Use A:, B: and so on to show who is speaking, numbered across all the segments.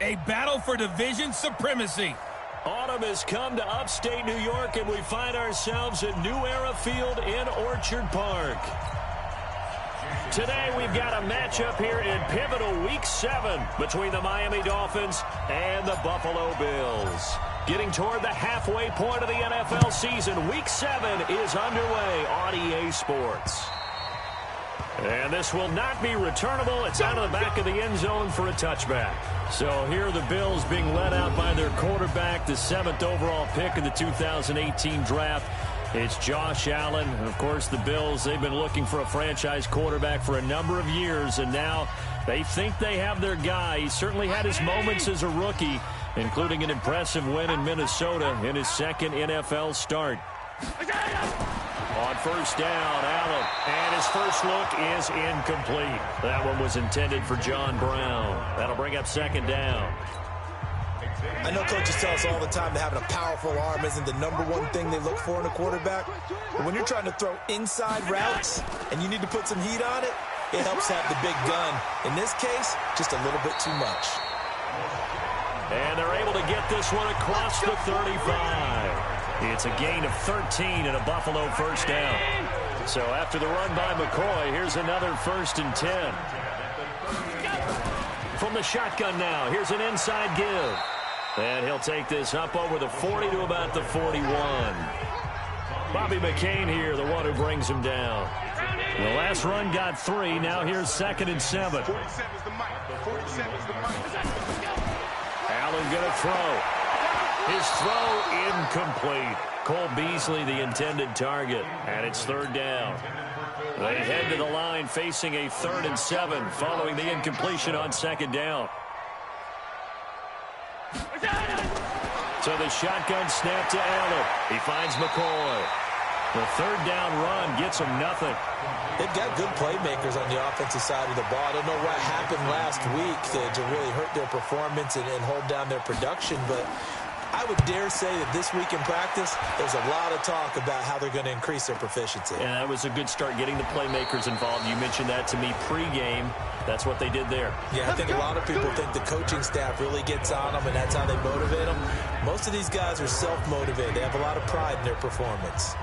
A: A battle for division supremacy.
B: Autumn has come to upstate New York, and we find ourselves at New Era Field in Orchard Park. Today we've got a matchup here in pivotal Week 7 between the Miami Dolphins and the Buffalo Bills. Getting toward the halfway point of the NFL season, Week 7 is underway on EA Sports. And this will not be returnable. It's out of the back of the end zone for a touchback. So here are the Bills being led out by their quarterback, the 7th overall pick in the 2018 draft. It's Josh Allen. And, of course, the Bills, they've been looking for a franchise quarterback for a number of years, and now they think they have their guy. He certainly had his moments as a rookie, including an impressive win in Minnesota in his second NFL start. On first down, Allen, and his first look is incomplete. That one was intended for John Brown. That'll bring up second down.
C: I know coaches tell us all the time that having a powerful arm isn't the #1 thing they look for in a quarterback. But when you're trying to throw inside routes and you need to put some heat on it, it helps have the big gun. In this case, just a little bit too much.
B: And they're able to get this one across the 35. It's a gain of 13 and a Buffalo first down. So after the run by McCoy, here's another 1st and 10. From the shotgun now, here's an inside give. And he'll take this up over the 40 to about the 41. Bobby McCain here, the one who brings him down. The last run got 3. Now here's 2nd and 7. Allen going to throw. His throw incomplete. Cole Beasley, the intended target. And it's 3rd down. They head to the line facing a 3rd and 7 following the incompletion on 2nd down. So the shotgun snap to Allen. He finds McCoy. The 3rd down run gets him nothing.
C: They've got good playmakers on the offensive side of the ball. I don't know what happened last week to really hurt their performance and hold down their production, but I would dare say that this week in practice, there's a lot of talk about how they're going to increase their proficiency.
B: And that was a good start, getting the playmakers involved. You mentioned that to me pregame. That's what they did there.
C: Yeah, I think a lot of people think the coaching staff really gets on them, and that's how they motivate them. Most of these guys are self-motivated. They have a lot of pride in their performance.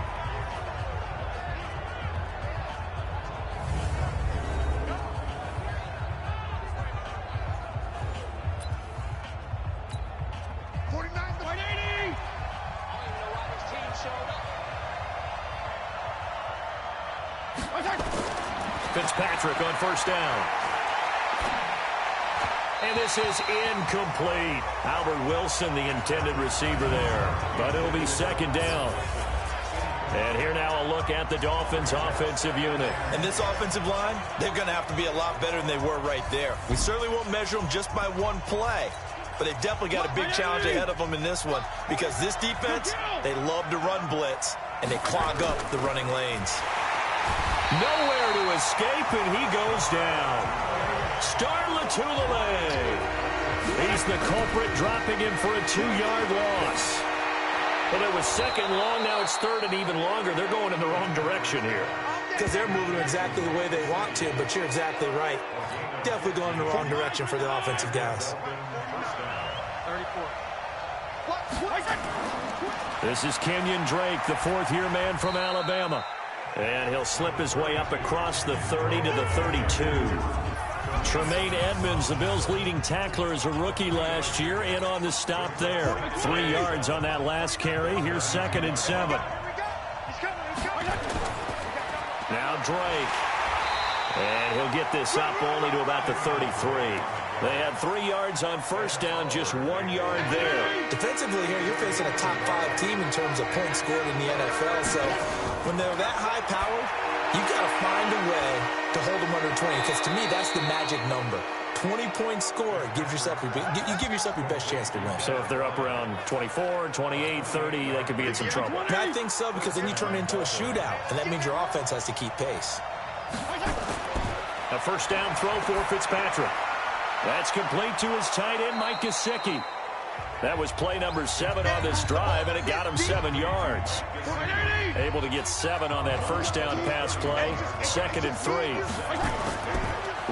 B: Fitzpatrick on first down. And this is incomplete. Albert Wilson, the intended receiver there. But it'll be 2nd down. And here now a look at the Dolphins' offensive unit.
C: And this offensive line, they're going to have to be a lot better than they were right there. We certainly won't measure them just by one play. But they've definitely got a big challenge ahead of them in this one. Because this defense, they love to run blitz. And they clog up the running lanes.
B: Nowhere to escape, and he goes down. Star Latulippe. He's the culprit, dropping him for a 2-yard loss. Well, it was 2nd long, now it's 3rd and even longer. They're going in the wrong direction here.
C: Because they're moving exactly the way they want to, but you're exactly right. Definitely going in the wrong direction for the offensive guys.
D: 34.
B: This is Kenyon Drake, the 4th-year man from Alabama. And he'll slip his way up across the 30 to the 32. Tremaine Edmonds, the Bills' leading tackler, as a rookie last year, in on the stop there. 3 yards on that last carry. Here's 2nd and 7. Now Drake. And he'll get this up only to about the 33. They had 3 yards on first down, just 1 yard there.
C: Defensively here, you're facing a top 5 team in terms of points scored in the NFL. So when they're that high power, you got to find a way to hold them under 20. Because to me, that's the magic number. 20 points scored gives yourself you give yourself your best chance to win.
B: So if they're up around 24, 28, 30, they could be in some trouble.
C: And I think so, because then you turn it into a shootout, and that means your offense has to keep pace.
B: A first down throw for Fitzpatrick. That's complete to his tight end, Mike Gesicki. That was play number 7 on this drive, and it got him 7 yards. Able to get 7 on that first down pass play. 2nd and 3.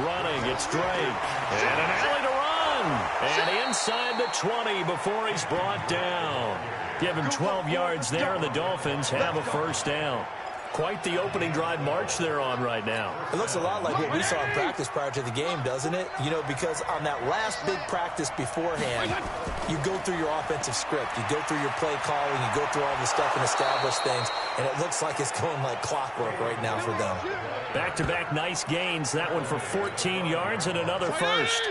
B: Running, it's Drake. And an alley to run. And inside the 20 before he's brought down. Give him 12 yards there, and the Dolphins have a first down. Quite the opening drive march they're on right now.
C: It looks a lot like what we saw in practice prior to the game, doesn't it? You know, because on that last big practice beforehand, you go through your offensive script. You go through your play calling. You go through all the stuff and establish things. And it looks like it's going like clockwork right now for them.
B: Back-to-back nice gains. That one for 14 yards and another first.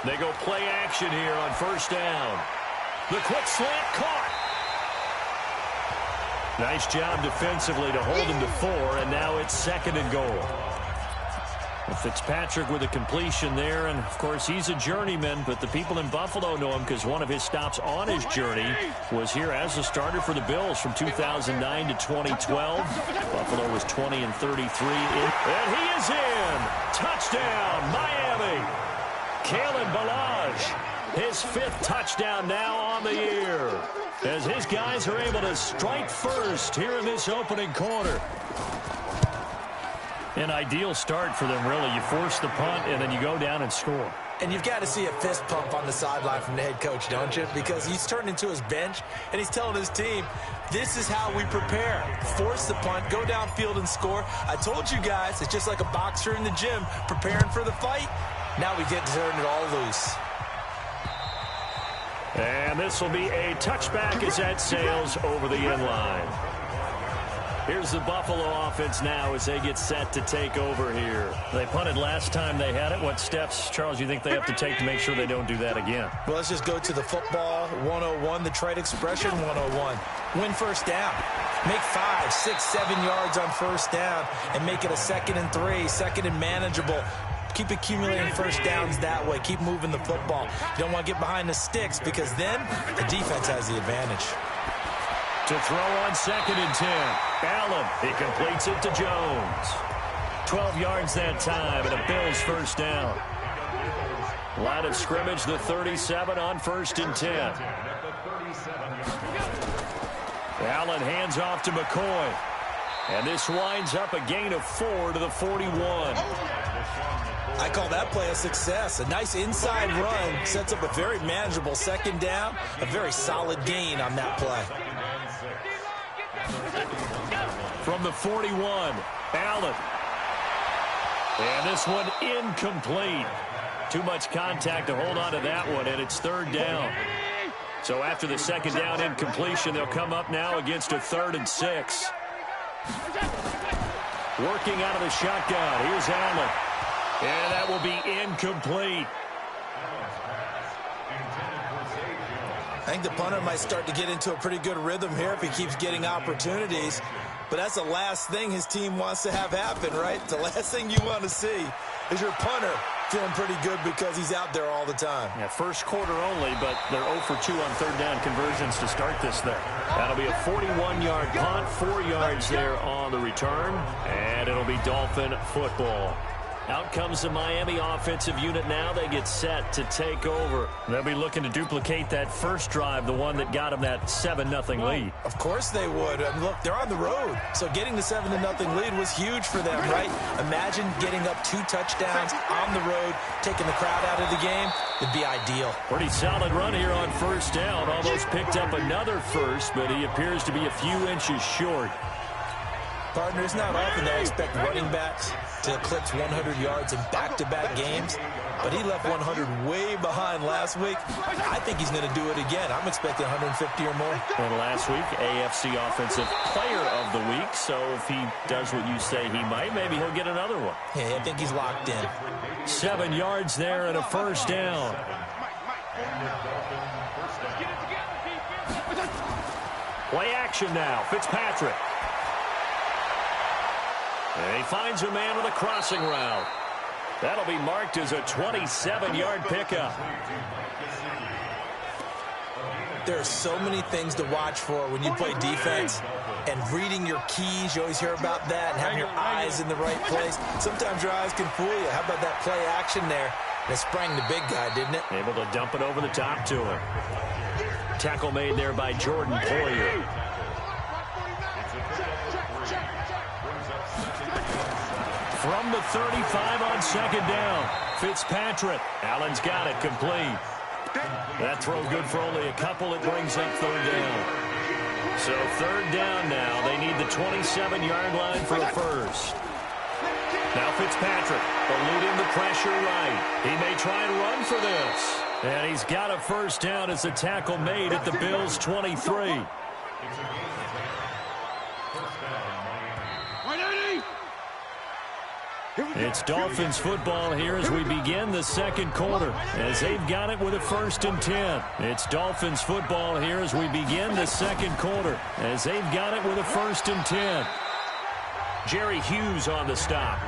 B: They go play action here on first down. The quick slant caught. Nice job defensively to hold him to 4, and now it's 2nd and goal. Fitzpatrick with a completion there, and of course he's a journeyman, but the people in Buffalo know him because one of his stops on his journey was here as a starter for the Bills from 2009 to 2012. Buffalo was 20-33. And he is in. Touchdown, Miami. Kalen Ballage, his 5th touchdown now on the year, as his guys are able to strike first here in this opening quarter. An ideal start for them, really. You force the punt, and then you go down and score.
C: And you've got to see a fist pump on the sideline from the head coach, don't you? Because he's turned into his bench, and he's telling his team, this is how we prepare. Force the punt, go downfield and score. I told you guys, it's just like a boxer in the gym preparing for the fight. Now we get to turn it all loose.
B: And this will be a touchback as that sails over the end line. Here's the Buffalo offense now as they get set to take over here. They punted last time they had it. What steps, Charles, do you think they have to take to make sure they don't do that again?
C: Well, let's just go to the football 101, the trade expression 101. Win first down. Make 5, 6, 7 yards on first down and make it a 2nd and 3, 2nd and manageable. Keep accumulating first downs that way. Keep moving the football. You don't want to get behind the sticks because then the defense has the advantage.
B: To throw on 2nd and 10. Allen, he completes it to Jones. 12 yards that time and a Bills first down. Line of scrimmage, the 37 on 1st and 10. Allen hands off to McCoy. And this winds up a gain of 4 to the 41.
C: I call that play a success. A nice inside run sets up a very manageable 2nd down. A very solid gain on that play.
B: From the 41, Allen. And this one incomplete. Too much contact to hold on to that one, and it's 3rd down. So after the 2nd down incompletion, they'll come up now against a 3rd and 6. Working out of the shotgun. Here's Allen. And that will be incomplete.
C: I think the punter might start to get into a pretty good rhythm here if he keeps getting opportunities. But that's the last thing his team wants to have happen, right? The last thing you want to see is your punter feeling pretty good because he's out there all the time.
B: Yeah, first quarter only, but they're 0 for 2 on 3rd down conversions to start this thing. That'll be a 41-yard punt, 4 yards there on the return, and it'll be Dolphin football. Out comes the Miami offensive unit now. They get set to take over. They'll be looking to duplicate that first drive, the one that got them that 7-0 lead.
C: Of course they would. I mean, look, they're on the road. So getting the 7-0 lead was huge for them, right? Imagine getting up 2 touchdowns on the road, taking the crowd out of the game. It'd be ideal.
B: Pretty solid run here on first down. Almost picked up another first, but he appears to be a few inches short.
C: Partner, it's not often that I expect running backs to eclipse 100 yards in back-to-back games, but he left 100 way behind last week. I think he's going to do it again. I'm expecting 150 or more.
B: And last week, AFC Offensive Player of the Week, so if he does what you say he might, maybe he'll get another one.
C: Yeah, I think he's locked in.
B: 7 yards there and a first down. Play action now, Fitzpatrick. And he finds a man with a crossing route. That'll be marked as a 27-yard pickup.
C: There are so many things to watch for when you play defense. And reading your keys, you always hear about that, and having your eyes in the right place. Sometimes your eyes can fool you. How about that play action there? And it sprang the big guy, didn't it?
B: Able to dump it over the top to him. Tackle made there by Jordan Poyer. from the 35 on second down. Fitzpatrick. Allen's got it complete. That throw good for only a couple. It brings up third down. So third down now. They need the 27-yard line for a first. Now Fitzpatrick eluding the pressure right. He may try and run for this. And he's got a first down as a tackle made at the Bills' 23. It's Dolphins football here as we begin the second quarter, as they've got it with a 1st and 10. It's Dolphins football here as we begin the second quarter, as they've got it with a 1st and 10. Jerry Hughes on the stop.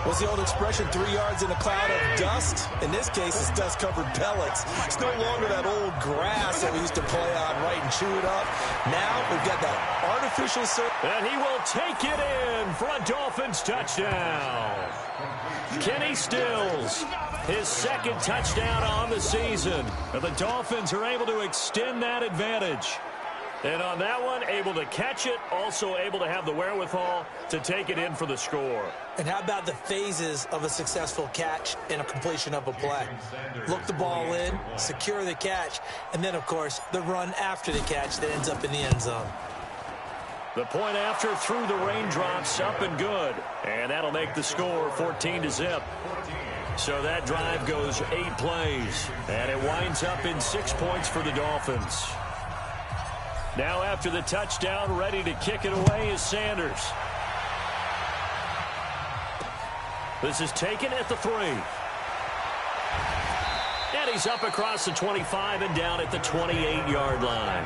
C: What's the old expression, 3 yards in a cloud of dust? In this case, it's dust-covered pellets. It's no longer that old grass that we used to play on, right, and chew it up. Now we've got that artificial surface.
B: And he will take it in for a Dolphins touchdown. Kenny Stills, his 2nd touchdown on the season. And the Dolphins are able to extend that advantage. And on that one, able to catch it, also able to have the wherewithal to take it in for the score.
C: And how about the phases of a successful catch and a completion of a play? Look the ball in, secure the catch, and then, of course, the run after the catch that ends up in the end zone.
B: The point after through the raindrops, up and good. And that'll make the score 14-0. So that drive goes 8 plays, and it winds up in 6 points for the Dolphins. Now after the touchdown, ready to kick it away is Sanders. This is taken at the 3. And he's up across the 25 and down at the 28-yard line.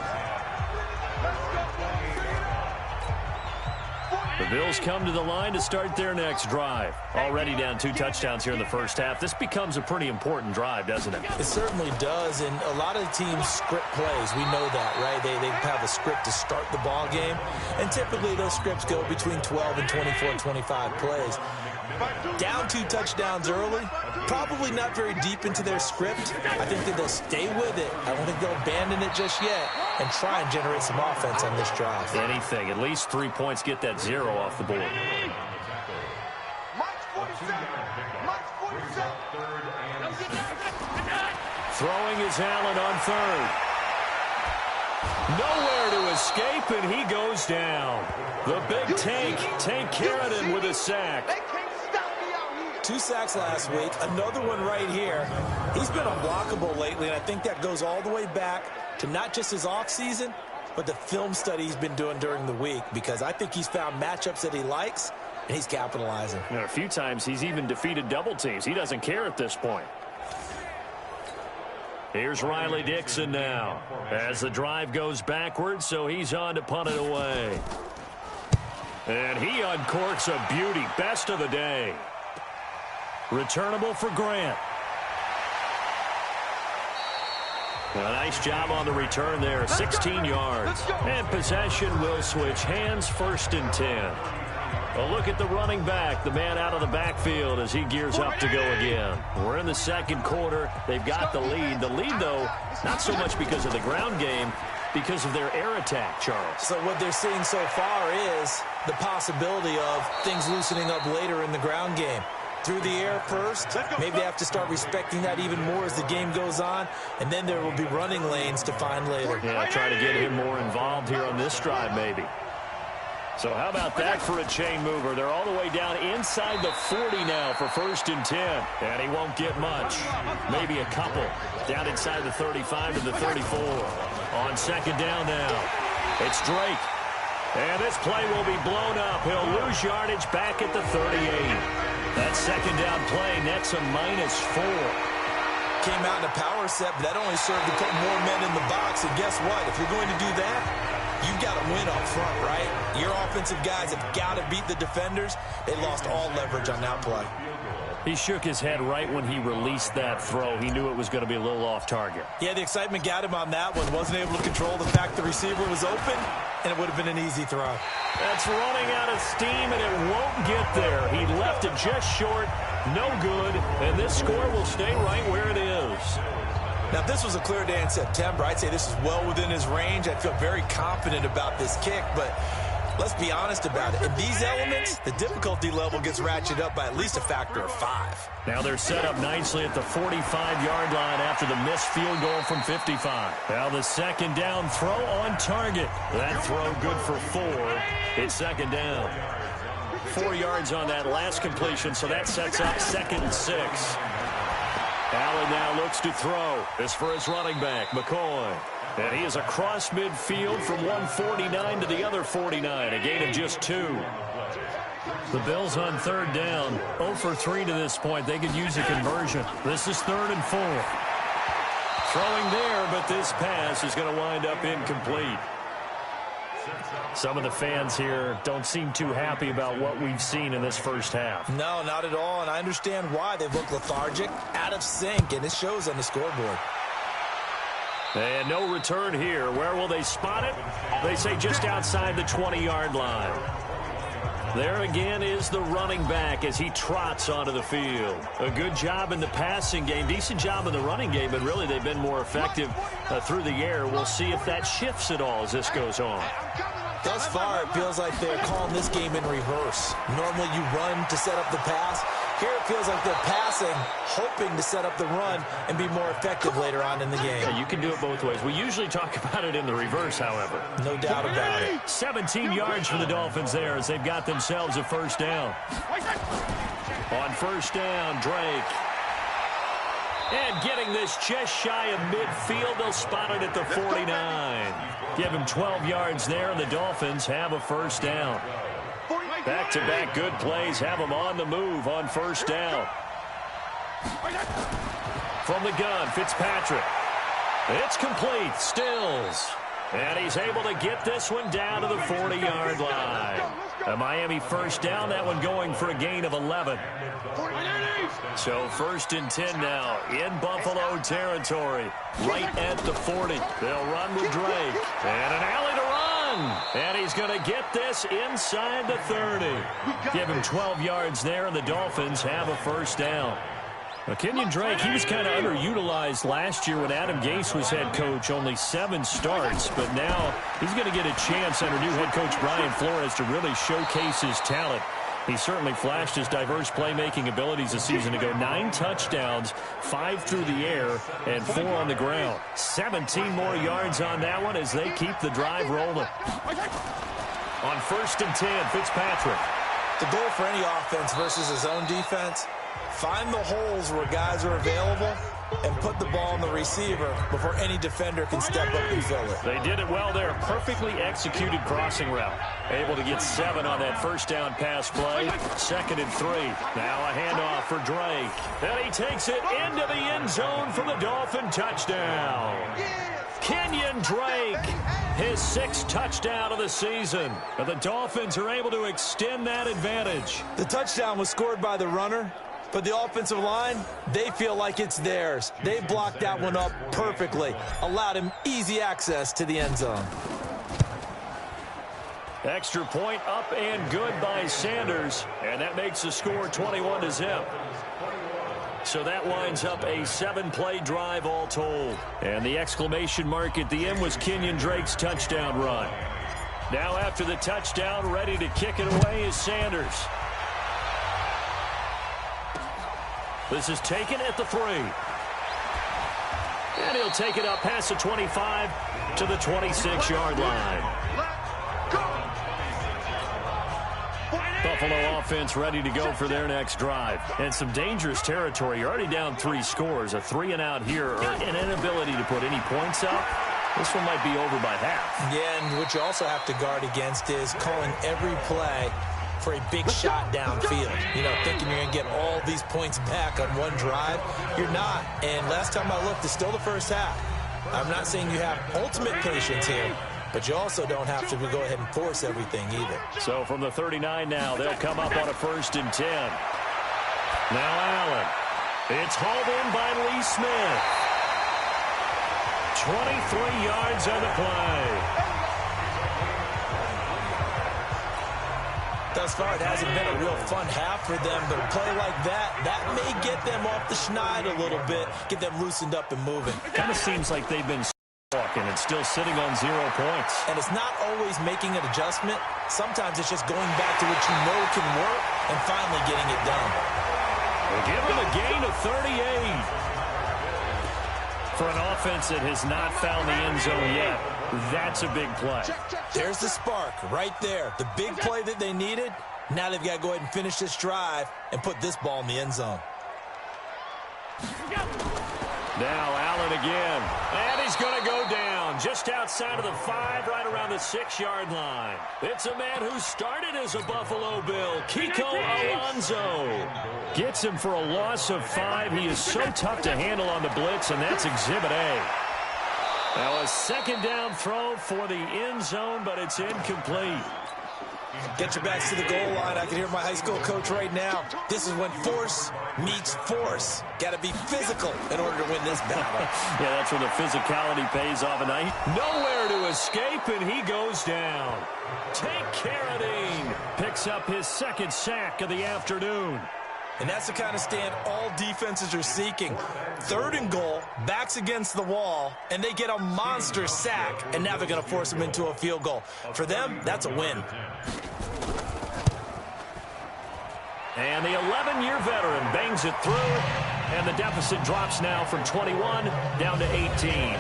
B: The Bills come to the line to start their next drive. Already down 2 touchdowns here in the first half. This becomes a pretty important drive, doesn't it?
C: It certainly does, and a lot of teams script plays. We know that, right? They have a script to start the ball game, and typically those scripts go between 12 and 24, 25 plays. Down 2 touchdowns early, probably not very deep into their script. I think that they'll stay with it. I don't think they'll abandon it just yet and try and generate some offense on this drive.
B: Anything. At least 3 points, get that 0 off the board. Throwing is Allen on 3rd. Nowhere to escape, and he goes down. The big Tank Carradine with a sack.
C: 2 sacks last week, another one right here. He's been unblockable lately, and I think that goes all the way back to not just his offseason, but the film study he's been doing during the week, because I think he's found matchups that he likes, and he's capitalizing.
B: And a few times he's even defeated double teams. He doesn't care at this point. Here's Riley Dixon now as the drive goes backwards, so he's on to punt it away. And he uncorks a beauty. Best of the day. Returnable for Grant. A nice job on the return there. 16 yards. And possession will switch hands, 1st and 10. A look at the running back, the man out of the backfield as he gears up to go again. We're in the second quarter. They've got the lead. The lead, though, not so much because of the ground game, because of their air attack, Charles.
C: So what they're seeing so far is the possibility of things loosening up later in the ground game. Through the air first, maybe they have to start respecting that even more as the game goes on, and then there will be running lanes to find later.
B: Yeah, try to get him more involved here on this drive maybe. So how about that for a chain mover? They're all the way down inside the 40 now for 1st and 10. And he won't get much. Maybe a couple. Down inside the 35 to the 34. On second down now. It's Drake. And this play will be blown up. He'll lose yardage back at the 38. That second down play nets a -4.
C: Came out in a power set, but that only served to put more men in the box. And guess what? If you're going to do that, you've got to win up front, right? Your offensive guys have got to beat the defenders. They lost all leverage on that play.
B: He shook his head right when he released that throw. He knew it was going to be a little off target.
C: Yeah, the excitement got him on that one. Wasn't able to control the fact the receiver was open, and it would have been an easy throw.
B: That's running out of steam, and it won't get there. He left it just short. No good, and this score will stay right where it is.
C: Now, if this was a clear day in September, I'd say this is well within his range. I feel very confident about this kick, but Let's be honest about it. In these elements, the difficulty level gets ratcheted up by at least a factor of 5.
B: Now they're set up nicely at the 45-yard line after the missed field goal from 55. Now the second down throw on target. That throw good for 4. It's second down. 4 yards on that last completion, so that sets up 2nd and 6. Allen now looks to throw. This for his running back, McCoy. And he is across midfield from 149 to the other 49, a gain of just 2. The Bills on third down, 0 for 3 to this point. They could use a conversion. This is 3rd and 4. Throwing there, but this pass is going to wind up incomplete. Some of the fans here don't seem too happy about what we've seen in this first half.
C: No, not at all, and I understand why. They look lethargic, out of sync, and it shows on the scoreboard.
B: And no return here. Where will they spot it? They say just outside the 20-yard line. There again is the running back as he trots onto the field. A good job in the passing game, decent job in the running game, but really they've been more effective through the air. We'll see if that shifts at all as this goes on.
C: Thus far, it feels like they're calling this game in reverse. Normally you run to set up the pass. Here it feels like they're passing, hoping to set up the run and be more effective later on in the game.
B: Yeah, you can do it both ways. We usually talk about it in the reverse, however.
C: No doubt about it.
B: 17 yards for the Dolphins there as they've got themselves a first down. On first down, Drake. And getting this just shy of midfield, they'll spot it at the 49. Give him 12 yards there, and the Dolphins have a first down. Back-to-back good plays have them on the move on first down. From the gun, Fitzpatrick. It's complete, Stills. And he's able to get this one down to the 40-yard line. A Miami first down, that one going for a gain of 11. So 1st and 10 now in Buffalo territory, right at the 40. They'll run with Drake. And an alley to run. And he's going to get this inside the 30. Give him 12 yards there, and the Dolphins have a first down. Now, Kenyon Drake, he was kind of underutilized last year when Adam Gase was head coach, only 7 starts. But now he's going to get a chance under new head coach Brian Flores to really showcase his talent. He certainly flashed his diverse playmaking abilities a season ago. 9 touchdowns, 5 through the air, and 4 on the ground. 17 more yards on that one as they keep the drive rolling. On 1st and 10, Fitzpatrick.
C: The goal for any offense versus his own defense, find the holes where guys are available and put the ball on the receiver before any defender can step up and fill it.
B: They did it well there. Perfectly executed crossing route. Able to get 7 on that first down pass play. 2nd and 3. Now a handoff for Drake. And he takes it into the end zone for the Dolphin touchdown. Kenyon Drake, his 6th touchdown of the season. And the Dolphins are able to extend that advantage.
C: The touchdown was scored by the runner, but the offensive line, they feel like it's theirs. They blocked that one up perfectly, allowed him easy access to the end zone.
B: Extra point up and good by Sanders, and that makes the score 21-0. So that winds up a 7-play drive all told. And the exclamation mark at the end was Kenyon Drake's touchdown run. Now after the touchdown, ready to kick it away is Sanders. This is taken at the 3. And he'll take it up past the 25 to the 26-yard line. Buffalo offense ready to go for their next drive. And some dangerous territory. You're already down 3 scores. A 3-and-out here, or an inability to put any points up. This one might be over by half.
C: Yeah, and what you also have to guard against is calling every play for a big shot downfield. You know, thinking you're going to get all these points back on one drive. You're not. And last time I looked, it's still the first half. I'm not saying you have ultimate patience here, but you also don't have to go ahead and force everything either.
B: So from the 39 now, they'll come up on a 1st and 10. Now Allen. It's hauled in by Lee Smith. 23 yards on the play.
C: Thus far, it hasn't been a real fun half for them, but a play like that may get them off the schneid a little bit, get them loosened up and moving.
B: Kind of seems like they've been second and still sitting on 0 points.
C: And it's not always making an adjustment. Sometimes it's just going back to what you know can work and finally getting it done.
B: They give him a gain of 38. For an offense that has not found the end zone yet, that's a big play.
C: There's the spark right there. The big play that they needed. Now they've got to go ahead and finish this drive and put this ball in the end zone.
B: Now Allen again. And he's going to go down just outside of the 5, right around the 6-yard line. It's a man who started as a Buffalo Bill, Kiko Alonso. Gets him for a loss of 5. He is so tough to handle on the blitz, and that's Exhibit A. Now a second down throw for the end zone, but it's incomplete.
C: Get your backs to the goal line. I can hear my high school coach right now. This is when force meets force. Got to be physical in order to win this battle.
B: Yeah, that's when the physicality pays off, and nowhere to escape, and he goes down. Take Carradine picks up his second sack of the afternoon.
C: And that's the kind of stand all defenses are seeking. 3rd and goal, backs against the wall, and they get a monster sack, and now they're going to force them into a field goal. For them, that's a win.
B: And the 11-year veteran bangs it through, and the deficit drops now from 21 down to 18.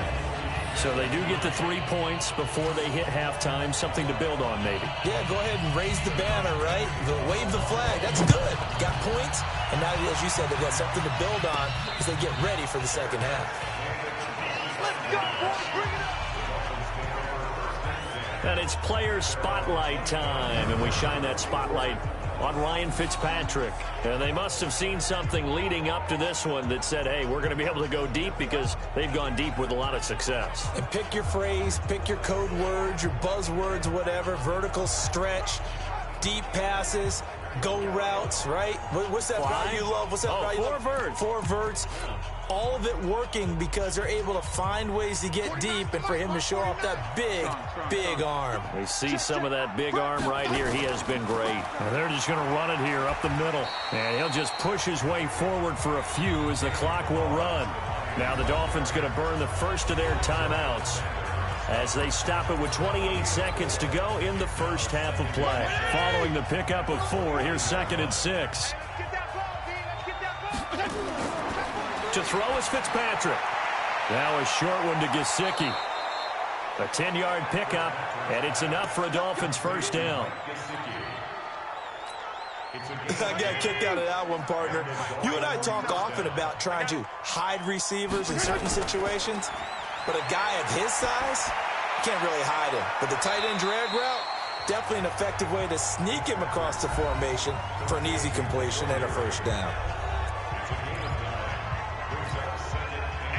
B: So they do get the 3 points before they hit halftime, something to build on maybe.
C: Yeah, go ahead and raise the banner, right? Wave the flag. That's good. Got points, and now, as you said, they've got something to build on as they get ready for the second half.
D: Let's go, boys. Bring it up.
B: And it's player spotlight time, and we shine that spotlight on Ryan Fitzpatrick. And they must have seen something leading up to this one that said, hey, we're going to be able to go deep, because they've gone deep with a lot of success.
C: And pick your phrase, pick your code words, your buzzwords, whatever, vertical stretch, deep passes, go routes, right? What's that route you love? What's that route you love?
B: 4 verts.
C: 4 verts. All of it working because they're able to find ways to get deep, and for him to show off that big, big arm.
B: We see some of that big arm right here. He has been great. And they're just going to run it here up the middle. And he'll just push his way forward for a few as the clock will run. Now the Dolphins going to burn the first of their timeouts as they stop it with 28 seconds to go in the first half of play. Following the pickup of 4, here's 2nd and 6. To throw is Fitzpatrick. Now a short one to Gesicki. A 10-yard pickup, and it's enough for a Dolphins first down.
C: I got kicked out of that one, partner. You and I talk often about trying to hide receivers in certain situations, but a guy of his size, can't really hide him. But the tight end drag route, definitely an effective way to sneak him across the formation for an easy completion and a first down.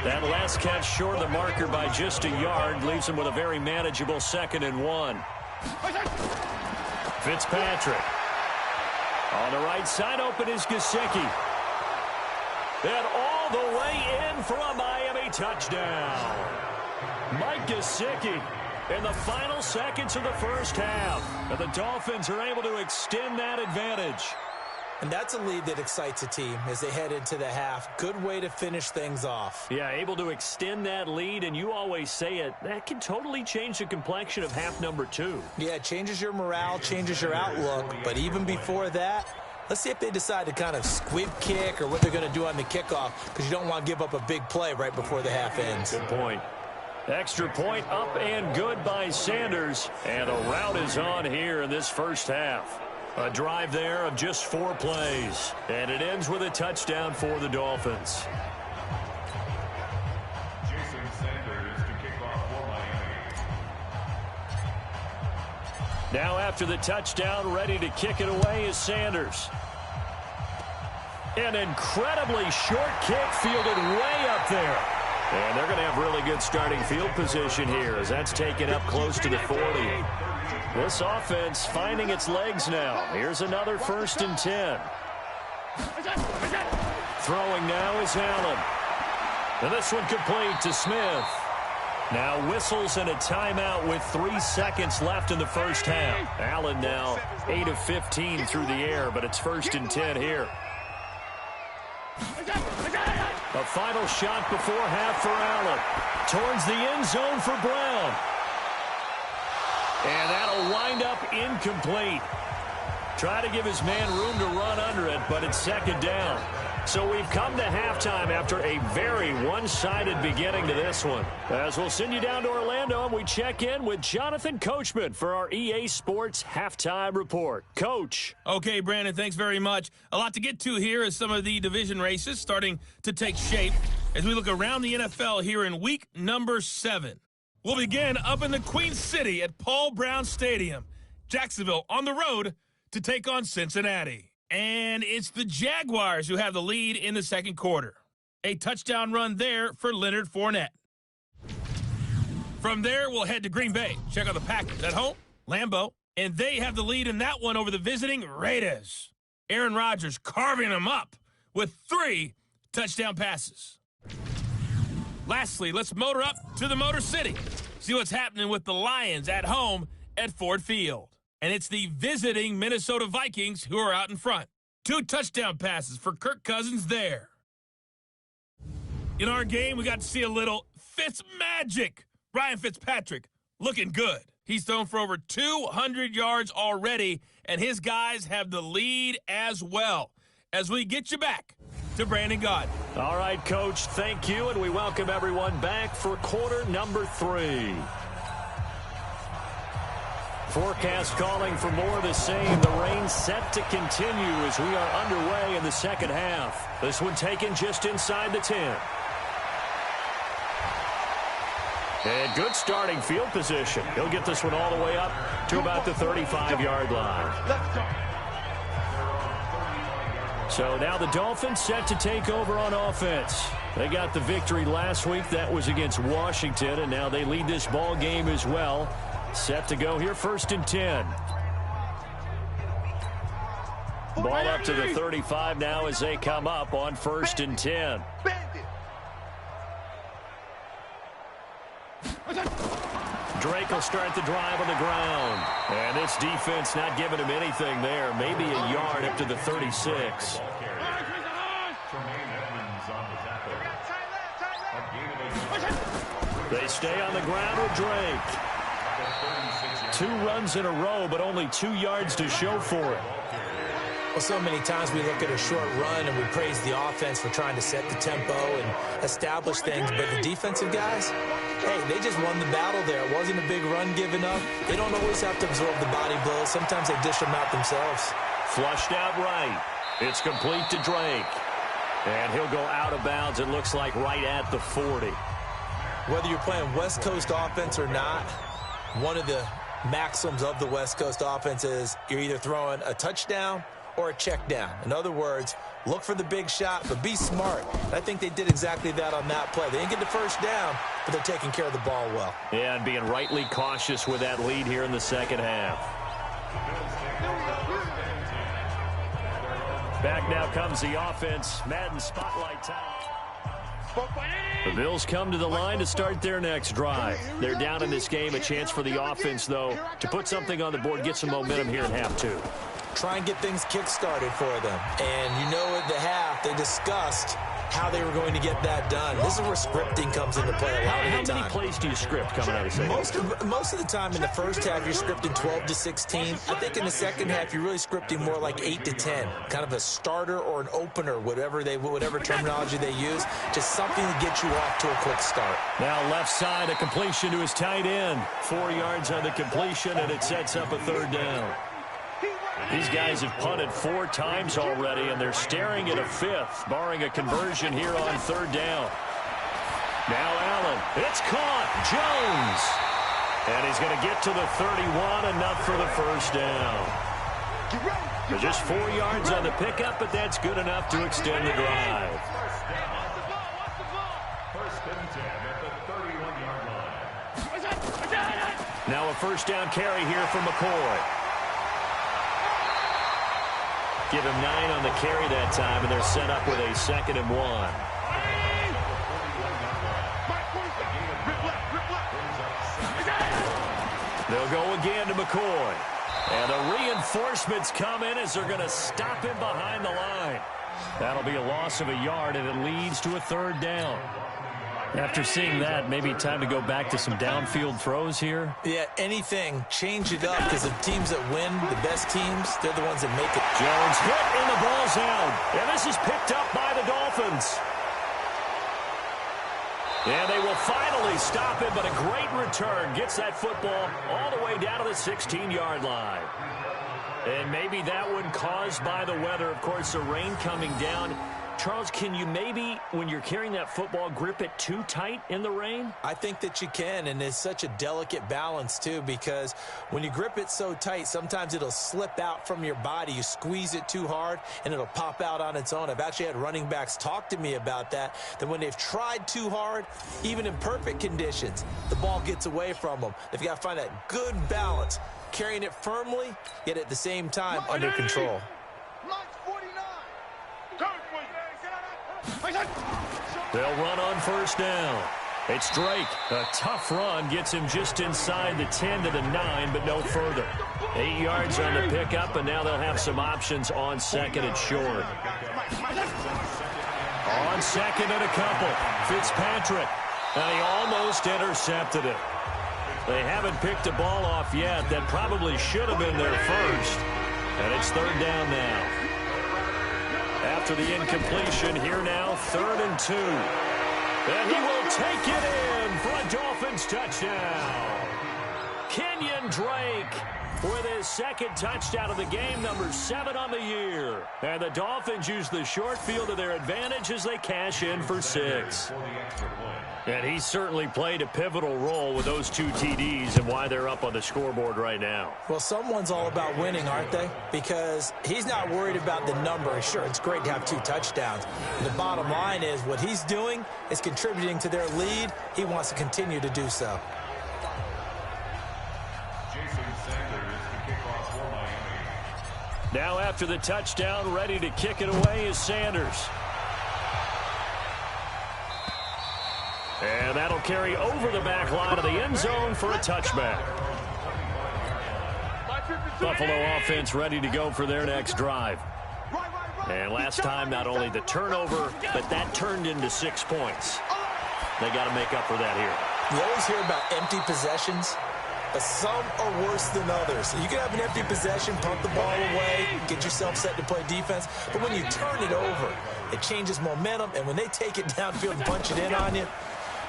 B: That last catch short of the marker by just a yard leaves him with a very manageable 2nd and 1. Fitzpatrick. On the right side, open is Gesicki. And all the way in for a Miami touchdown. Mike Gesicki in the final seconds of the first half. And the Dolphins are able to extend that advantage.
C: And that's a lead that excites a team as they head into the half. Good way to finish things off.
B: Yeah, able to extend that lead, and you always say it, that can totally change the complexion of half number 2.
C: Yeah, it changes your morale, changes your outlook. But even before that, let's see if they decide to kind of squib kick or what they're going to do on the kickoff, because you don't want to give up a big play right before the half ends.
B: Good point. Extra point up and good by Sanders. And a rout is on here in this first half. A drive there of just 4 plays. And it ends with a touchdown for the Dolphins. Now after the touchdown, ready to kick it away is Sanders. An incredibly short kick fielded way up there. And they're going to have really good starting field position here as that's taken up close to the 40. This offense finding its legs now. Here's another 1st and 10. Throwing now is Allen. And this one complete to Smith. Now whistles and a timeout with 3 seconds left in the first half. Allen now 8 of 15 through the air, but it's 1st and 10 here. A final shot before half for Allen. Towards the end zone for Brown. And that'll wind up incomplete. Try to give his man room to run under it, but it's second down. So we've come to halftime after a very one-sided beginning to this one. As we'll send you down to Orlando, and we check in with Jonathan Coachman for our EA Sports Halftime Report. Coach.
A: Okay, Brandon, thanks very much. A lot to get to here as some of the division races starting to take shape as we look around the NFL here in week number 7. We'll begin up in the Queen City at Paul Brown Stadium. Jacksonville on the road to take on Cincinnati. And it's the Jaguars who have the lead in the second quarter. A touchdown run there for Leonard Fournette. From there, we'll head to Green Bay. Check out the Packers at home, Lambeau. And they have the lead in that one over the visiting Raiders. Aaron Rodgers carving them up with 3 touchdown passes. Lastly, let's motor up to the Motor City. See what's happening with the Lions at home at Ford Field. And it's the visiting Minnesota Vikings who are out in front. 2 touchdown passes for Kirk Cousins there. In our game, we got to see a little Fitz magic. Ryan Fitzpatrick looking good. He's thrown for over 200 yards already, and his guys have the lead as well. As we get you back to Brandon Gaudin.
B: All right, Coach, thank you, and we welcome everyone back for quarter number 3. Forecast calling for more of the same. The rain set to continue as we are underway in the second half. This one taken just inside the 10. And good starting field position. He'll get this one all the way up to about the 35-yard line. So now the Dolphins set to take over on offense. They got the victory last week. That was against Washington, and now they lead this ball game as well. Set to go here, 1st and 10. Ball up to the 35 now as they come up on 1st and 10. Drake will start the drive on the ground. And this defense not giving him anything there. Maybe a yard up to the 36. They stay on the ground with Drake. 2 runs in a row, but only 2 yards to show for it.
C: Well, so many times we look at a short run and we praise the offense for trying to set the tempo and establish things, but the defensive guys, hey, they just won the battle there. It wasn't a big run given up. They don't always have to absorb the body blows. Sometimes they dish them out themselves.
B: Flushed out right. It's complete to Drake. And he'll go out of bounds, it looks like, right at the 40.
C: Whether you're playing West Coast offense or not, one of the maxims of the West Coast offense is you're either throwing a touchdown or a check down. In other words, look for the big shot, but be smart. I think they did exactly that on that play. They didn't get the first down, but they're taking care of the ball well.
B: Yeah, and being rightly cautious with that lead here in the second half. Back now comes the offense. Madden Spotlight time. The Bills come to the line to start their next drive. They're down in this game. A chance for the offense, though, to put something on the board, get some momentum here in half 2.
C: Try and get things kick-started for them. And you know at the half, they discussed how they were going to get that done. This is where scripting comes into play a lot of the time.
B: How many plays do you script coming out of second?
C: Most of the time in the first half, you're scripting 12 to 16. I think in the second half, you're really scripting more like 8 to 10. Kind of a starter or an opener, whatever terminology they use. Just something to get you off to a quick start.
B: Now left side, a completion to his tight end. 4 yards on the completion, and it sets up a 3rd down. These guys have punted 4 times already, and they're staring at a 5th, barring a conversion here on 3rd down. Now Allen. It's caught. Jones. And he's going to get to the 31, enough for the 1st down. Just 4 yards on the pickup, but that's good enough to extend the drive. Now a 1st down carry here for McCoy. Give him 9 on the carry that time, and they're set up with a 2nd and 1. They'll go again to McCoy. And the reinforcements come in as they're going to stop him behind the line. That'll be a loss of a yard, and it leads to a third down. After seeing that, maybe time to go back to some downfield throws here.
C: Yeah, anything. Change it up, because the teams that win, the best teams, they're the ones that make it.
B: Jones hit, and the ball's out. And this is picked up by the Dolphins. And they will finally stop it, but a great return gets that football all the way down to the 16-yard line. And maybe that one caused by the weather. Of course, the rain coming down. Charles, can you maybe, when you're carrying that football, grip it too tight in the rain?
C: I think that you can, and it's such a delicate balance, too, because when you grip it so tight, sometimes it'll slip out from your body. You squeeze it too hard, and it'll pop out on its own. I've actually had running backs talk to me about that when they've tried too hard, even in perfect conditions, the ball gets away from them. They've got to find that good balance, carrying it firmly, yet at the same time under control.
B: They'll run on first down. It's Drake. A tough run gets him just inside the 10 to the 9, but no further. 8 yards on the pickup, and now they'll have some options on second and short. On second and a couple, Fitzpatrick. And he almost intercepted it. They haven't picked a ball off yet. That probably should have been their first. And it's third down now. After the incompletion, here now, 3rd and 2. And he will take it in for a Dolphins touchdown. Kenyon Drake with his second touchdown of the game, number 7 on the year. And the Dolphins use the short field to their advantage as they cash in for 6. And he certainly played a pivotal role with those 2 TDs and why they're up on the scoreboard right now.
C: Well, someone's all about winning, aren't they? Because he's not worried about the number. Sure, it's great to have 2 touchdowns. The bottom line is what he's doing is contributing to their lead. He wants to continue to do so.
B: Now after the touchdown, ready to kick it away is Sanders. And that'll carry over the back line of the end zone for a touchback. Buffalo offense ready to go for their next drive. And last time, not only the turnover, but that turned into 6 points. They got to make up for that here.
C: You always hear about empty possessions. Some are worse than others. You can have an empty possession, pump the ball away, get yourself set to play defense. But when you turn it over, it changes momentum. And when they take it downfield and punch it in on you,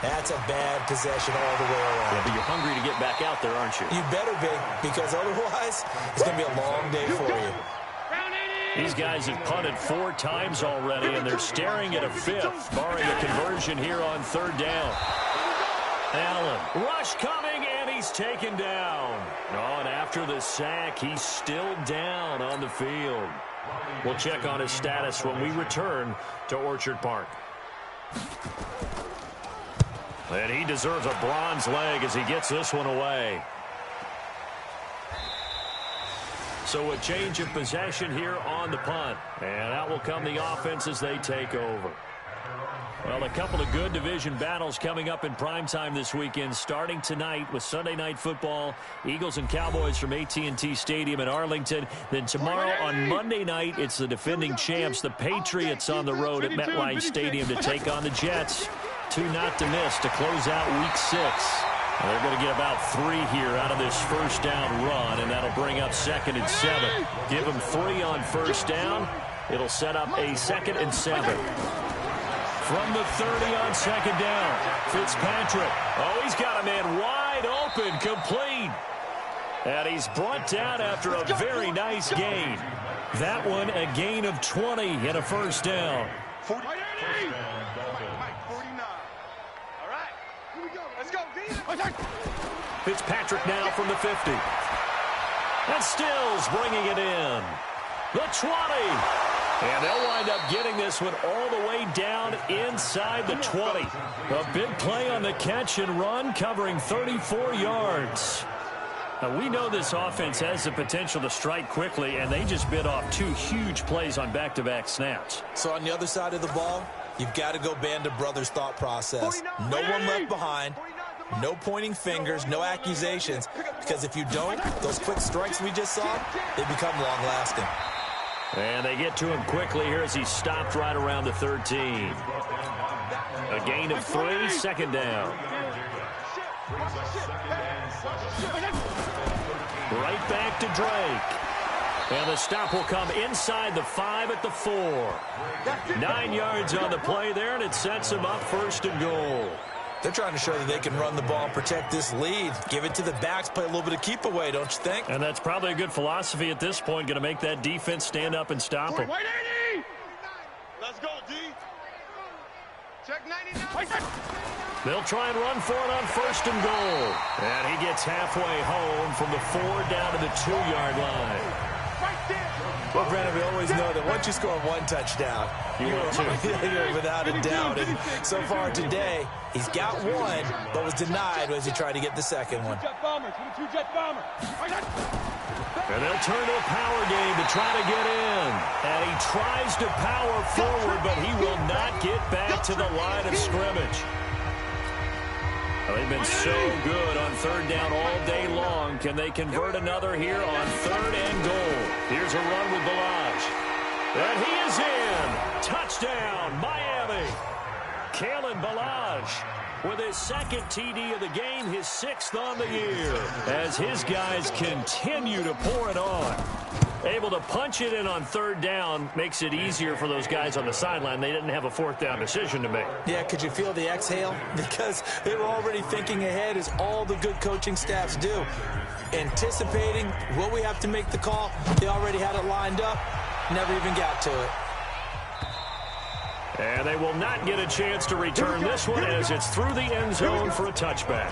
C: that's a bad possession all the way around.
B: Yeah, but you're hungry to get back out there, aren't you?
C: You better be, because otherwise it's going to be a long day for you.
B: These guys have punted 4 times already, and they're staring at a 5th, barring a conversion here on 3rd down. Allen, rush coming, and he's taken down. Oh, and after the sack, he's still down on the field. We'll check on his status when we return to Orchard Park. And he deserves a bronze leg as he gets this one away. So a change of possession here on the punt. And out will come the offense as they take over. Well, a couple of good division battles coming up in primetime this weekend, starting tonight with Sunday Night Football, Eagles and Cowboys from AT&T Stadium in Arlington. Then tomorrow on Monday night, it's the defending champs, the Patriots, on the road at MetLife Stadium to take on the Jets. 2 not to miss to close out Week 6. And they're going to get about 3 here out of this first down run, and that'll bring up 2nd and 7. Give them 3 on first down. It'll set up a 2nd and 7. From the 30 on 2nd down, Fitzpatrick. Oh, he's got a man wide open, complete. And he's brought down after a very nice gain. That one a gain of 20 and a first down.
D: 49. All right, here we go. Let's go,
B: Fitzpatrick now from the 50. And Stills bringing it in. The 20. And they'll wind up getting this one all the way down inside the 20. A big play on the catch and run, covering 34 yards. Now, we know this offense has the potential to strike quickly, and they just bit off 2 huge plays on back-to-back snaps.
C: So on the other side of the ball, you've got to go Band of Brothers thought process. No one left behind. No pointing fingers, no accusations, because if you don't, those quick strikes we just saw, they become long-lasting.
B: And they get to him quickly here as he stopped right around the 13. A gain of 3, second down. Right back to Drake. And the stop will come inside the 5 at the 4. 9 yards on the play there, and it sets him up 1st and goal.
C: They're trying to show that they can run the ball and protect this lead. Give it to the backs, play a little bit of keep away, don't you think?
B: And that's probably a good philosophy at this point, going to make that defense stand up and stop him.
D: Let's go, D. Check 99.
B: They'll try and run for it on 1st and goal. And he gets halfway home from the 4 down to the 2-yard line.
C: Well, Brandon, we always know that once you score 1 touchdown, you're without a doubt. And so far today, he's got 1, but was denied as he tried to get the second one.
B: And they'll turn to a power game to try to get in. And he tries to power forward, but he will not get back to the line of scrimmage. They've been so good on 3rd down all day long. Can they convert another here on 3rd and goal? Here's a run with Balaj. And he is in. Touchdown, Miami. Kalen Balaj with his 2nd TD of the game, his 6th on the year, as his guys continue to pour it on. Able to punch it in on 3rd down makes it easier for those guys on the sideline. They didn't have a 4th down decision to make.
C: Yeah, could you feel the exhale? Because they were already thinking ahead, as all the good coaching staffs do. Anticipating, will we have to make the call? They already had it lined up, never even got to it.
B: And they will not get a chance to return this one as it's through the end zone for a touchback.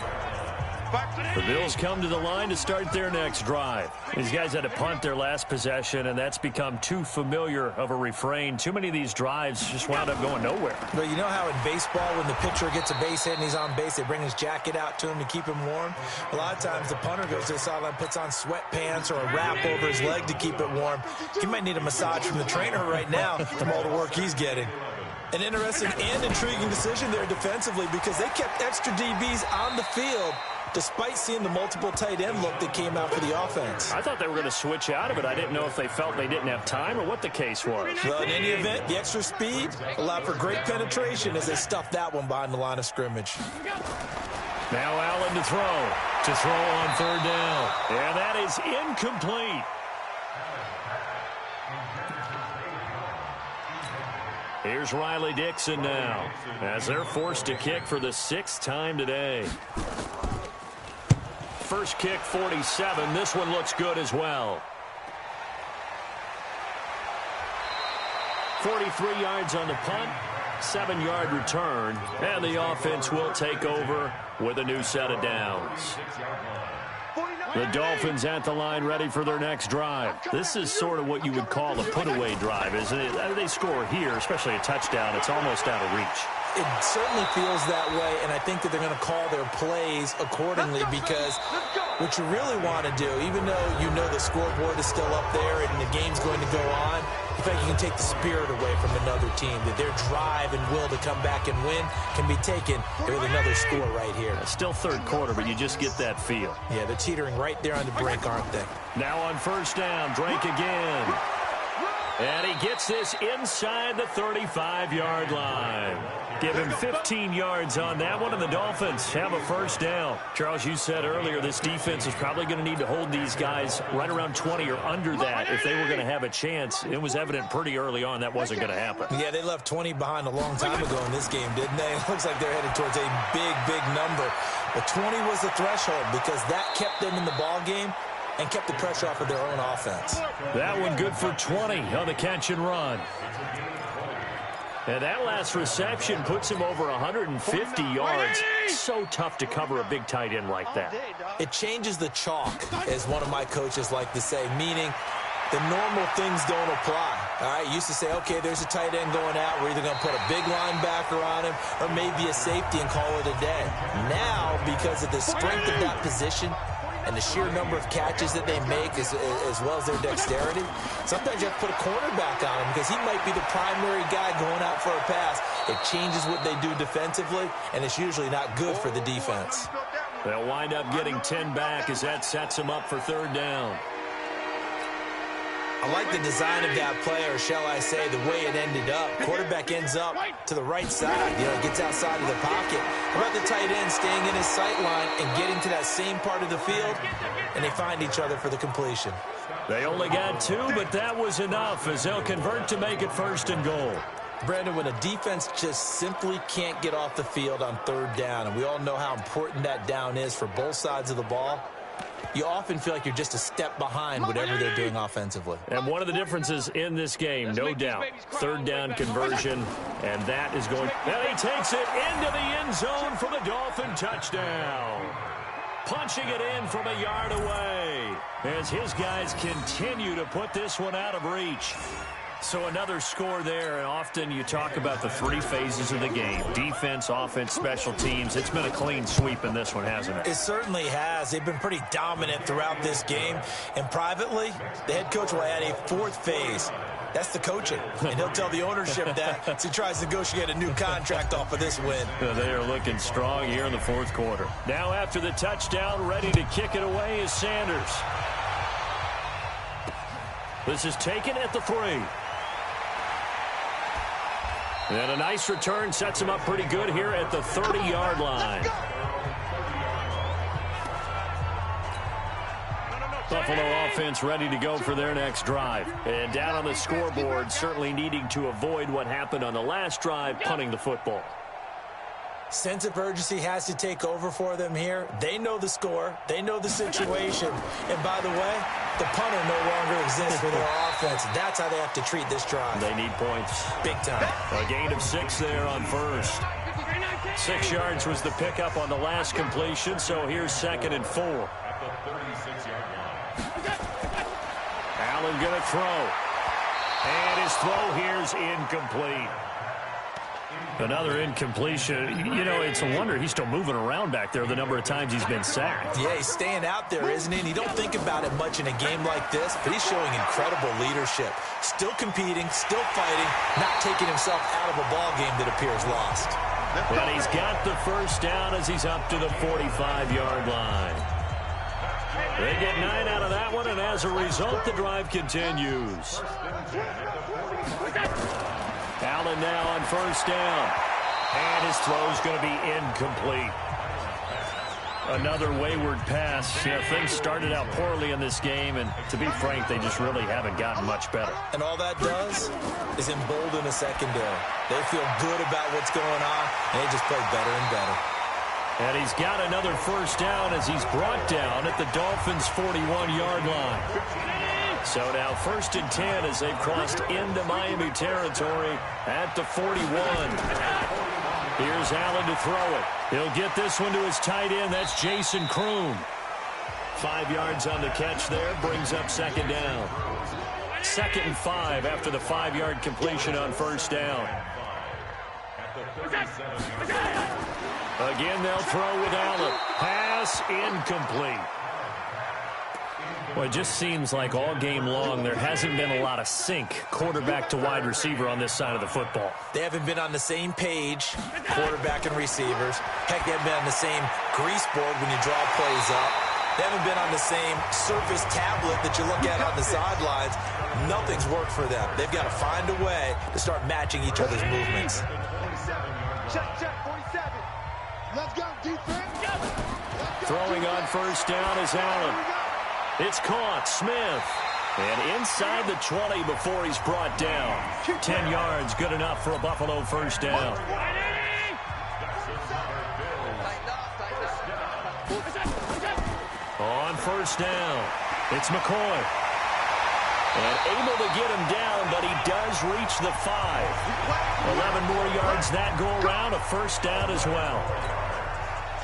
B: The Bills come to the line to start their next drive. These guys had to punt their last possession, and that's become too familiar of a refrain. Too many of these drives just wound up going nowhere.
C: But you know how in baseball, when the pitcher gets a base hit and he's on base, they bring his jacket out to him to keep him warm? A lot of times the punter goes to the sideline, puts on sweatpants or a wrap over his leg to keep it warm. He might need a massage from the trainer right now from all the work he's getting. An interesting and intriguing decision there defensively, because they kept extra DBs on the field despite seeing the multiple tight end look that came out for the offense.
B: I thought they were going to switch out of it. I didn't know if they felt they didn't have time or what the case was.
C: Well, in any event, the extra speed allowed for great penetration as they stuffed that one behind the line of scrimmage.
B: Now Allen to throw on 3rd down. And that is incomplete. Here's Riley Dixon now, as they're forced to kick for the 6th time today. First kick, 47. This one looks good as well. 43 yards on the punt, 7-yard return, and the offense will take over with a new set of downs. The Dolphins at the line ready for their next drive. This is sort of what you would call a put-away drive, isn't it? They score here, especially a touchdown. It's almost out of reach.
C: It certainly feels that way, and I think that they're going to call their plays accordingly, because what you really want to do, even though you know the scoreboard is still up there and the game's going to go on, in fact, you can take the spirit away from another team, that their drive and will to come back and win can be taken with another score right here.
B: It's still 3rd quarter, but you just get that feel.
C: Yeah, they're teetering right there on the brink, aren't they?
B: Now on 1st down, Drake again. And he gets this inside the 35-yard line. Give him 15 yards on that one, and the Dolphins have a 1st down. Charles, you said earlier this defense is probably going to need to hold these guys right around 20 or under that if they were going to have a chance. It was evident pretty early on that wasn't going to happen.
C: Yeah, they left 20 behind a long time ago in this game, didn't they? It looks like they're headed towards a big, big number. But 20 was the threshold, because that kept them in the ball game and kept the pressure off of their own offense.
B: That one good for 20 on the catch and run. And that last reception puts him over 150 yards. So tough to cover a big tight end like that.
C: It changes the chalk, as one of my coaches like to say, meaning the normal things don't apply. All right, used to say, okay, there's a tight end going out. We're either going to put a big linebacker on him or maybe a safety and call it a day. Now, because of the strength of that position and the sheer number of catches that they make, as well as their dexterity, sometimes you have to put a cornerback on him because he might be the primary guy going out for a pass. It changes what they do defensively, and it's usually not good for the defense.
B: They'll wind up getting 10 back as that sets them up for 3rd down.
C: I like the design of that play, or shall I say the way it ended up. Quarterback ends up to the right side. Gets outside of the pocket. How about the tight end staying in his sight line and getting to that same part of the field, and they find each other for the completion.
B: They only got 2, but that was enough as they'll convert to make it 1st and goal.
C: Brandon, when a defense just simply can't get off the field on 3rd down, and we all know how important that down is for both sides of the ball, you often feel like you're just a step behind whatever they're doing offensively.
B: And one of the differences in this game, no doubt, 3rd down conversion, and that is going. And he takes it into the end zone for the Dolphin touchdown. Punching it in from a yard away as his guys continue to put this one out of reach. So another score there, and often you talk about the 3 phases of the game. Defense, offense, special teams. It's been a clean sweep in this one, hasn't it?
C: It certainly has. They've been pretty dominant throughout this game. And privately, the head coach will add a 4th phase. That's the coaching. And he'll tell the ownership that as he tries to negotiate a new contract off of this win.
B: They are looking strong here in the 4th quarter. Now after the touchdown, ready to kick it away is Sanders. This is taken at the 3. And a nice return sets him up pretty good here at the 30-yard line. Buffalo offense ready to go for their next drive. And down on the scoreboard, certainly needing to avoid what happened on the last drive, punting the football.
C: Sense of urgency has to take over for them here. They know the score. They know the situation. And by the way, the punter no longer exists for their offense. That's how they have to treat this drive.
B: They need points.
C: Big time.
B: A gain of 6 there on 1st. 6 yards was the pickup on the last completion, so here's 2nd and 4. Allen going to throw. And his throw here's incomplete. Another incompletion. It's a wonder he's still moving around back there the number of times he's been sacked.
C: Yeah, he's staying out there, isn't he? And you don't think about it much in a game like this, but he's showing incredible leadership. Still competing, still fighting, not taking himself out of a ball game that appears lost.
B: And he's got the 1st down as he's up to the 45-yard line. They get 9 out of that one, and as a result, the drive continues. Allen now on 1st down. And his throw's going to be incomplete. Another wayward pass. Things started out poorly in this game, and to be frank, they just really haven't gotten much better.
C: And all that does is embolden a secondary. They feel good about what's going on, and they just play better and better.
B: And he's got another 1st down as he's brought down at the Dolphins' 41-yard line. So now 1st and 10 as they've crossed into Miami territory at the 41. Here's Allen to throw it. He'll get this one to his tight end. That's Jason Kroon. 5 yards on the catch there. Brings up 2nd down. 2nd and 5 after the 5-yard completion on 1st down. Again, they'll throw with Allen. Pass incomplete. Well, it just seems like all game long there hasn't been a lot of sync quarterback to wide receiver on this side of the football.
C: They haven't been on the same page, quarterback and receivers. Heck, they haven't been on the same grease board when you draw plays up. They haven't been on the same Surface tablet that you look at on the sidelines. Nothing's worked for them. They've got to find a way to start matching each other's movements.
D: Check, 47. Let's go, defense.
B: Throwing on 1st down is Allen. It's caught. Smith. And inside the 20 before he's brought down. 10 yards, good enough for a Buffalo 1st down. On 1st down, it's McCoy. And able to get him down, but he does reach the 5. 11 more yards that go around, a 1st down as well.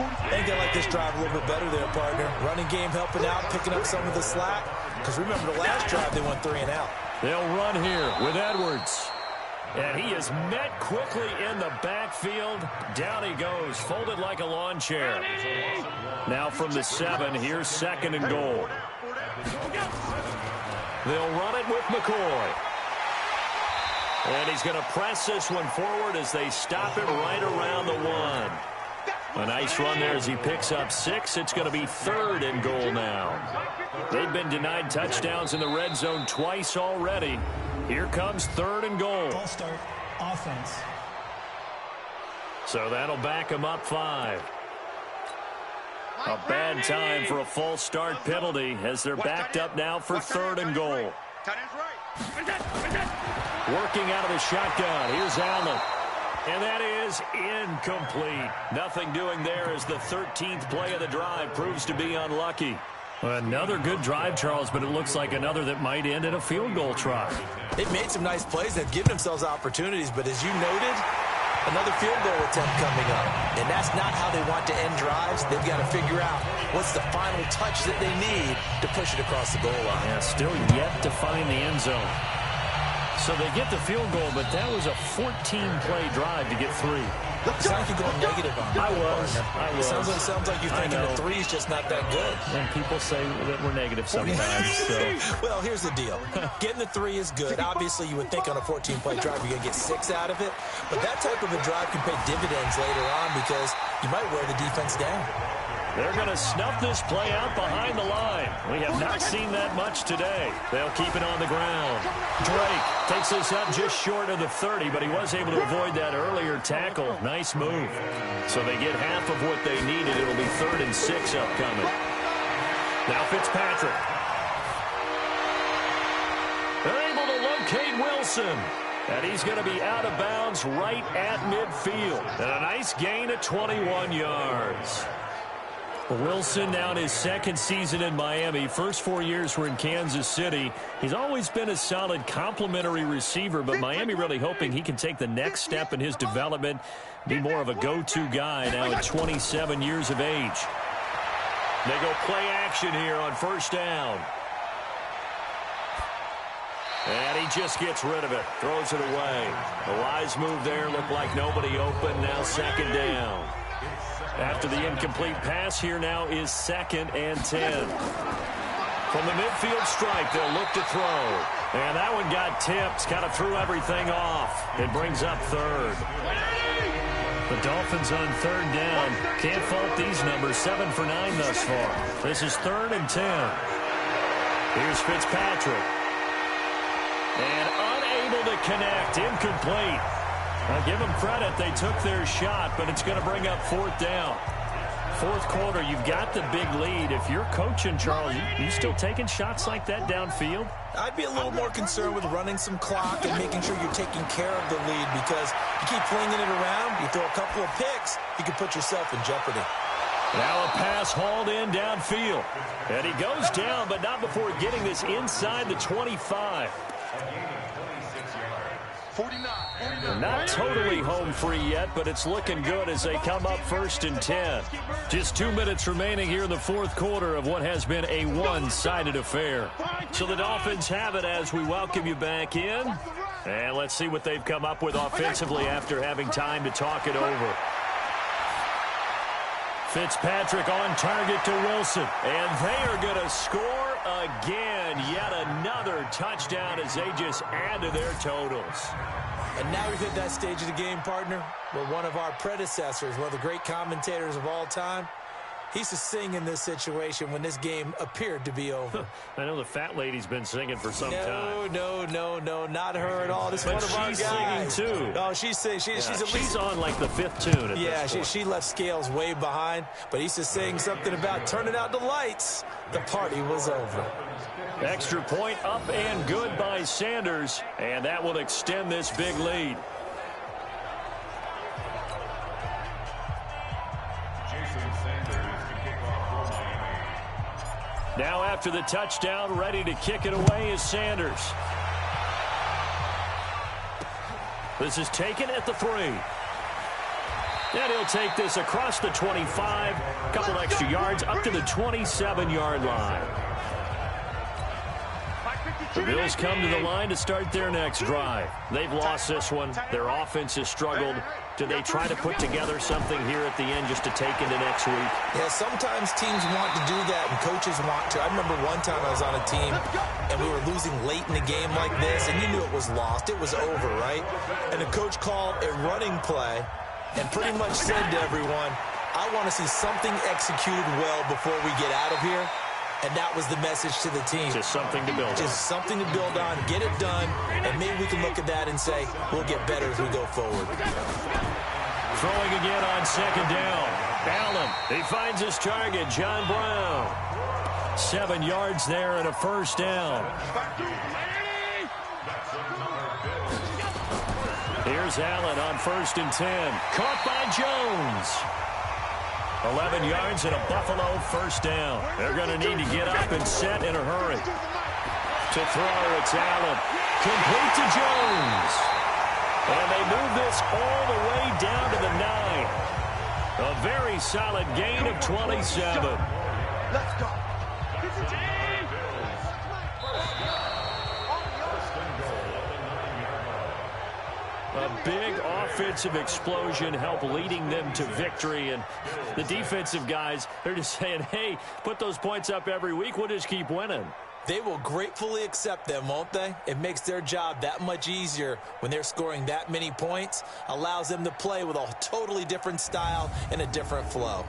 C: I think they like this drive a little bit better there, partner. Running game helping out, picking up some of the slack. Because remember, the last drive they went 3 and out.
B: They'll run here with Edwards. And he is met quickly in the backfield. Down he goes, folded like a lawn chair. Now from the 7, here's 2nd and goal. They'll run it with McCoy. And he's going to press this one forward as they stop it right around the 1. A nice run there as he picks up 6. It's going to be 3rd and goal now. They've been denied touchdowns in the red zone twice already. Here comes 3rd and goal.
E: False start, offense.
B: So that'll back him up 5. A bad time for a false start penalty as they're backed up now for 3rd and goal. Working out of the shotgun. Here's Allen. And that is incomplete. Nothing doing there as the 13th play of the drive proves to be unlucky.
F: Another good drive, Charles, but it looks like another that might end in a field goal try.
C: They've made some nice plays. They've given themselves opportunities, but as you noted, another field goal attempt coming up. And that's not how they want to end drives. They've got to figure out what's the final touch that they need to push it across the goal line.
F: Yeah, still yet to find the end zone. So they get the field goal, but that was a 14-play drive to get 3.
C: It sounds like you're going negative on that.
F: I was.
C: It sounds like you're thinking the 3 is just not that good.
F: And people say that we're negative sometimes. So.
C: Well, here's the deal. Getting the 3 is good. Obviously, you would think on a 14-play drive you're going to get 6 out of it. But that type of a drive can pay dividends later on because you might wear the defense down.
B: They're going to snuff this play out behind the line. We have not seen that much today. They'll keep it on the ground. Drake takes this up just short of the 30, but he was able to avoid that earlier tackle. Nice move. So they get half of what they needed. It'll be 3rd and 6 upcoming. Now Fitzpatrick. They're able to locate Wilson. And he's going to be out of bounds right at midfield. And a nice gain of 21 yards.
F: Wilson now in his 2nd season in Miami. First 4 years were in Kansas City. He's always been a solid complementary receiver, but Miami really hoping he can take the next step in his development, be more of a go-to guy now at 27 years of age.
B: They go play action here on 1st down. And he just gets rid of it, throws it away. A wise move there, looked like nobody open, now 2nd down. After the incomplete pass, here now is 2nd and 10. From the midfield stripe, they'll look to throw. And that one got tipped, kind of threw everything off. It brings up 3rd.
F: The Dolphins on 3rd down. Can't fault these numbers. 7 for 9 thus far. This is 3rd and 10.
B: Here's Fitzpatrick. And unable to connect. Incomplete. I'll give them credit. They took their shot, but it's going to bring up 4th down.
F: 4th quarter, you've got the big lead. If you're coaching, Charles, you still taking shots like that downfield?
C: I'd be a little more concerned with running some clock and making sure you're taking care of the lead because you keep flinging it around, you throw a couple of picks, you can put yourself in jeopardy.
B: Now a pass hauled in downfield. And he goes down, but not before getting this inside the 25. Not totally home free yet, but it's looking good as they come up 1st and 10.
F: Just 2 minutes remaining here in the 4th quarter of what has been a one-sided affair.
B: So the Dolphins have it as we welcome you back in. And let's see what they've come up with offensively after having time to talk it over.
F: Fitzpatrick on target to Wilson.
B: And they are going to score again. Yet another touchdown as they just add to their totals.
C: And now we've hit that stage of the game, partner, where one of our predecessors, one of the great commentators of all time, he used to sing in this situation when this game appeared to be over.
F: I know the fat lady's been singing for some time.
C: No, not her at all. This is one of our guys.
F: She's singing, too.
C: Oh, she's singing. She's
F: on like the 5th tune at
C: this point. She left Scales way behind, but he used to sing something about turning out the lights. The party was over.
B: Extra point up and good by Sanders, and that will extend this big lead. Now after the touchdown, ready to kick it away is Sanders. This is taken at the 3. And he'll take this across the 25, a couple extra yards up to the 27-yard line. The Bills come to the line to start their next drive. They've lost this one. Their offense has struggled. Do they try to put together something here at the end just to take into next week?
C: Yeah, sometimes teams want to do that and coaches want to. I remember one time I was on a team and we were losing late in the game like this and you knew it was lost. It was over, right? And the coach called a running play and pretty much said to everyone, I want to see something executed well before we get out of here. And that was the message to the team.
F: Just something to build on.
C: Just something to build on, get it done, and maybe we can look at that and say, we'll get better as we go forward.
F: Throwing again on second down. Allen, he finds his target, John Brown. 7 yards there and a first down. Here's Allen on 1st and 10. Caught by Jones. 11 yards and a Buffalo first down. They're going to need to get up and set in a hurry. To throw, it's Allen. Complete to Jones. And they move this all the way down to the 9. A very solid gain of 27.
D: Let's go.
F: A big offensive explosion helped leading them to victory. And the defensive guys, they're just saying, hey, put those points up every week. We'll just keep winning.
C: They will gratefully accept them, won't they? It makes their job that much easier when they're scoring that many points. Allows them to play with a totally different style and a different flow.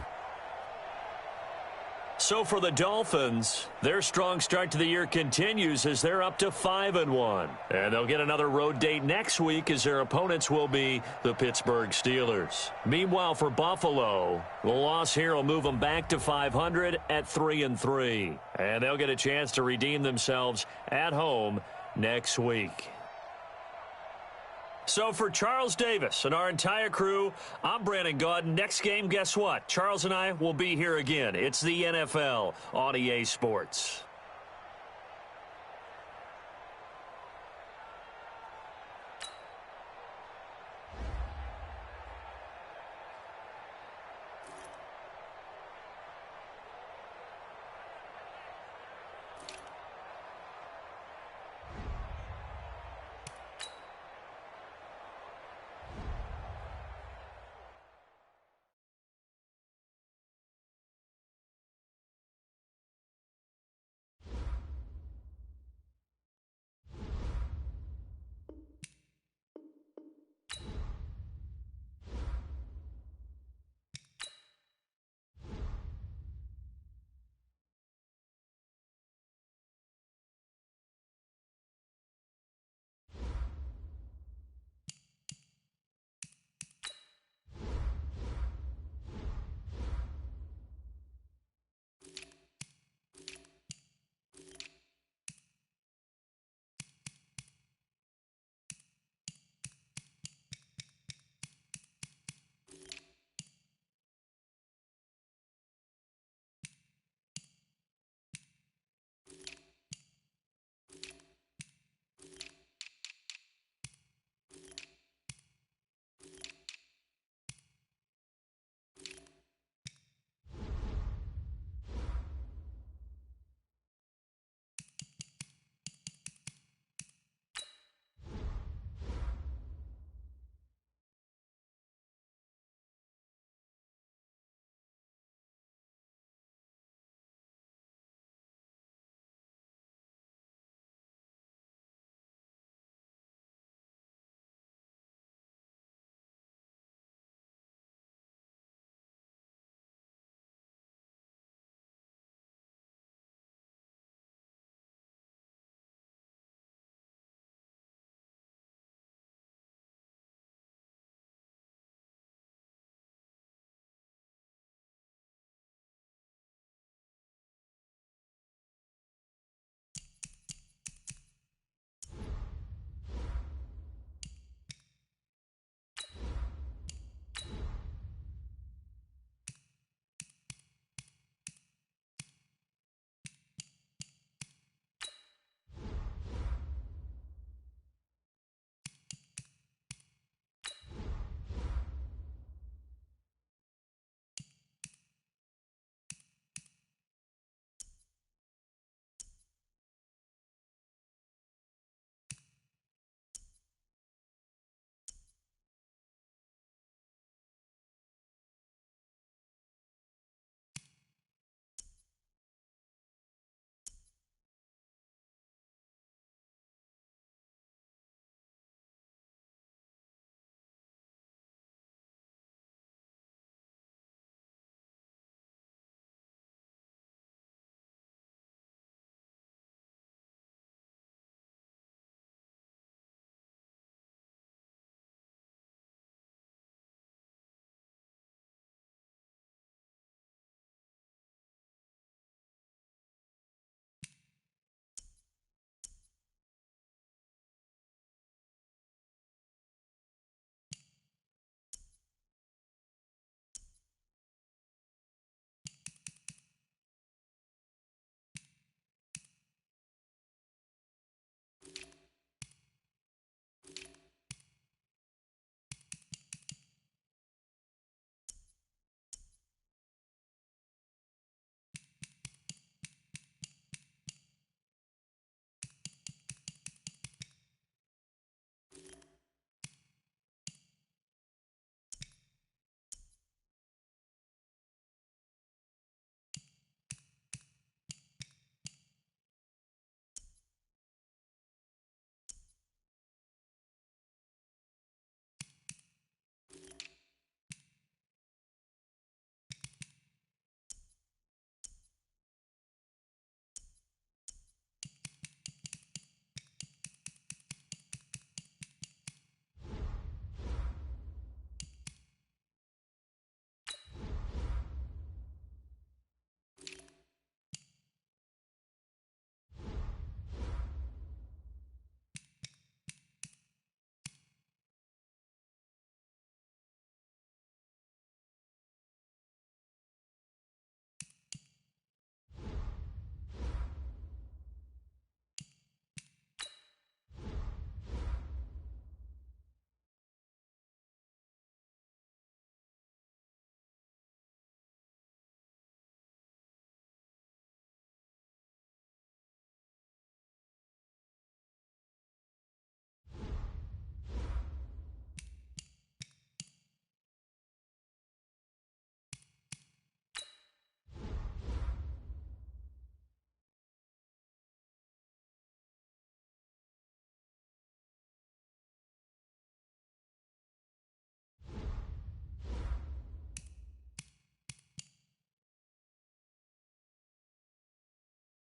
F: So for the Dolphins, their strong start to the year continues as they're up to 5-1. And they'll get another road date next week as their opponents will be the Pittsburgh Steelers. Meanwhile, for Buffalo, the loss here will move them back to 500 at 3-3. And they'll get a chance to redeem themselves at home next week. So for Charles Davis and our entire crew, I'm Brandon Gaudin. Next game, guess what? Charles and I will be here again. It's the NFL on EA Sports.